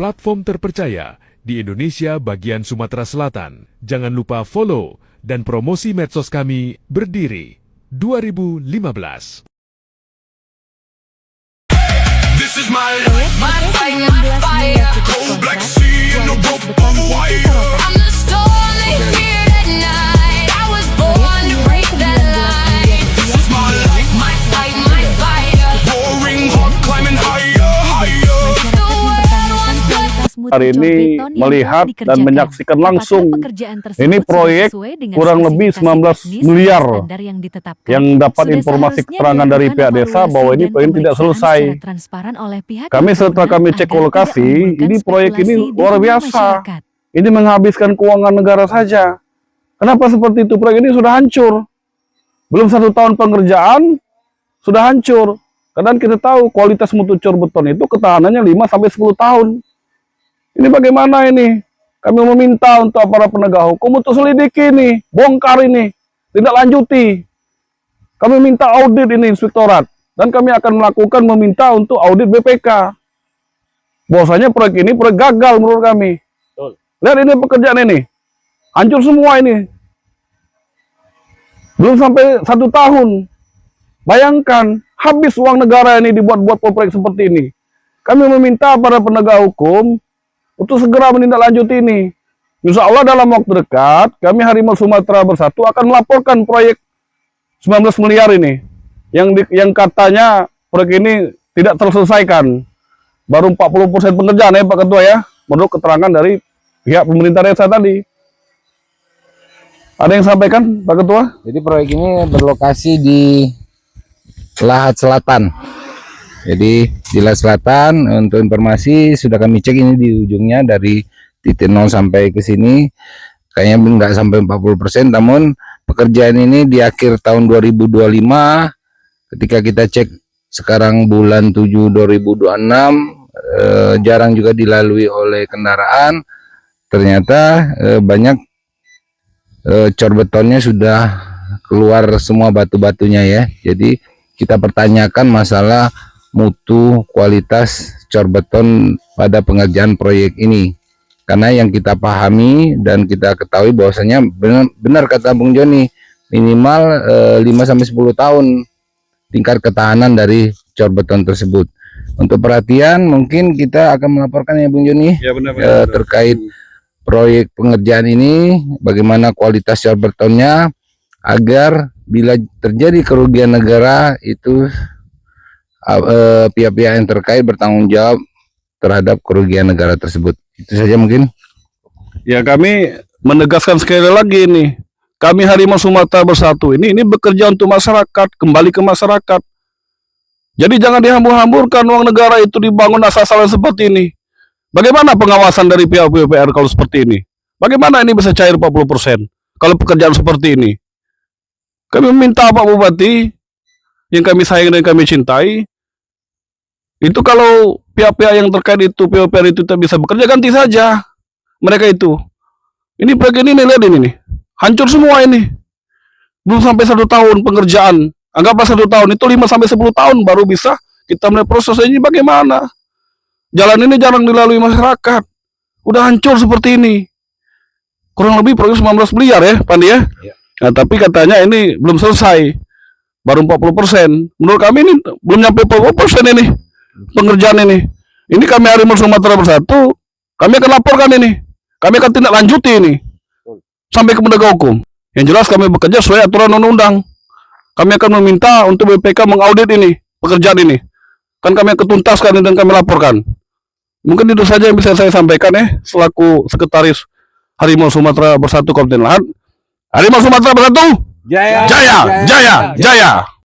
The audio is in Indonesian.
platform terpercaya di Indonesia bagian Sumatera Selatan. Jangan lupa follow dan promosi medsos kami berdiri 2015. This is my life, my fire, cold black sea in the rope of wire. I'm the storm they feared at night. I was born to break that line. This is my life, my fight, my fire. Roaring hot, climbing higher, higher. The world wants blood. Hari ini melihat dan menyaksikan langsung ini proyek kurang lebih 19 miliar yang dapat informasi keterangan dari pihak desa bahwa ini proyek tidak selesai. Setelah kami cek lokasi, ini proyek ini luar biasa. Ini menghabiskan keuangan negara saja. Kenapa seperti itu? Proyek ini sudah hancur. Belum 1 tahun pengerjaan sudah hancur. Kadang kita tahu kualitas mutu cor beton itu ketahanannya 5-10 tahun. Ini bagaimana ini? Kami meminta untuk para penegak hukum untuk selidiki ini, bongkar ini, tidak lanjuti. Kami minta audit ini inspektorat, dan kami akan melakukan meminta untuk audit BPK. Bahwasanya proyek ini proyek gagal menurut kami. Betul. Lihat ini pekerjaan ini, hancur semua ini. Belum sampai 1 tahun. Bayangkan, habis uang negara ini dibuat-buat proyek seperti ini. Kami meminta para penegak hukum untuk segera menindaklanjuti ini. Insya Allah dalam waktu dekat, kami Harimau Sumatera Bersatu akan melaporkan proyek 19 miliar ini. Yang katanya proyek ini tidak terselesaikan. Baru 40% pengerjaan ya Pak Ketua ya, menurut keterangan dari pihak pemerintah desa tadi. Ada yang sampaikan Pak Ketua? Jadi proyek ini berlokasi di Lahat Selatan. Jadi di Lahat Selatan, untuk informasi sudah kami cek ini di ujungnya dari titik 0 sampai ke sini kayaknya nggak sampai 40%, namun pekerjaan ini di akhir tahun 2025 ketika kita cek sekarang bulan 7 2026 jarang juga dilalui oleh kendaraan. Ternyata banyak cor betonnya sudah keluar semua batu-batunya ya. Jadi kita pertanyakan masalah mutu kualitas cor beton pada pengerjaan proyek ini, karena yang kita pahami dan kita ketahui bahwasanya benar kata Bung Joni, minimal 5-10 tahun tingkat ketahanan dari cor beton tersebut. Untuk perhatian mungkin kita akan melaporkan ya Bung Joni ya, benar. Terkait proyek pengerjaan ini, bagaimana kualitas cor betonnya, agar bila terjadi kerugian negara itu pihak-pihak yang terkait bertanggung jawab terhadap kerugian negara tersebut. Itu saja mungkin. Ya, kami menegaskan sekali lagi ini, kami Harimau Sumatera Bersatu ini bekerja untuk masyarakat, kembali ke masyarakat. Jadi jangan dihambur-hamburkan uang negara itu dibangun asal-asalan seperti ini. Bagaimana pengawasan dari pihak PUPR kalau seperti ini? Bagaimana ini bisa cair 40% kalau pekerjaan seperti ini? Kami meminta Pak Bupati yang kami sayang dan kami cintai, itu kalau pihak-pihak yang terkait itu PUPR itu tak bisa bekerja, ganti saja mereka itu. Ini proyek ini lihat ini nih, hancur semua ini. Belum sampai 1 tahun pengerjaan. Anggaplah 1 tahun, itu 5-10 tahun baru bisa kita mulai proses ini. Bagaimana? Jalan ini jarang dilalui masyarakat. Udah hancur seperti ini. Kurang lebih proyek 19 miliar ya, Pandi ya? Ya. Nah, tapi katanya ini belum selesai. Baru 40%. Menurut kami ini belum nyampe 40% ini. Pengerjaan ini kami Harimau Sumatera Bersatu, kami akan laporkan ini, kami akan tindak lanjuti ini sampai ke penegak hukum. Yang jelas kami bekerja sesuai aturan undang-undang. Kami akan meminta untuk BPK mengaudit ini pekerjaan ini, kan kami akan tuntaskan dan kami laporkan. Mungkin itu saja yang bisa saya sampaikan ya, selaku sekretaris Harimau Sumatera Bersatu Kabupaten Lahat. Harimau Sumatera Bersatu, jaya, jaya, jaya, jaya.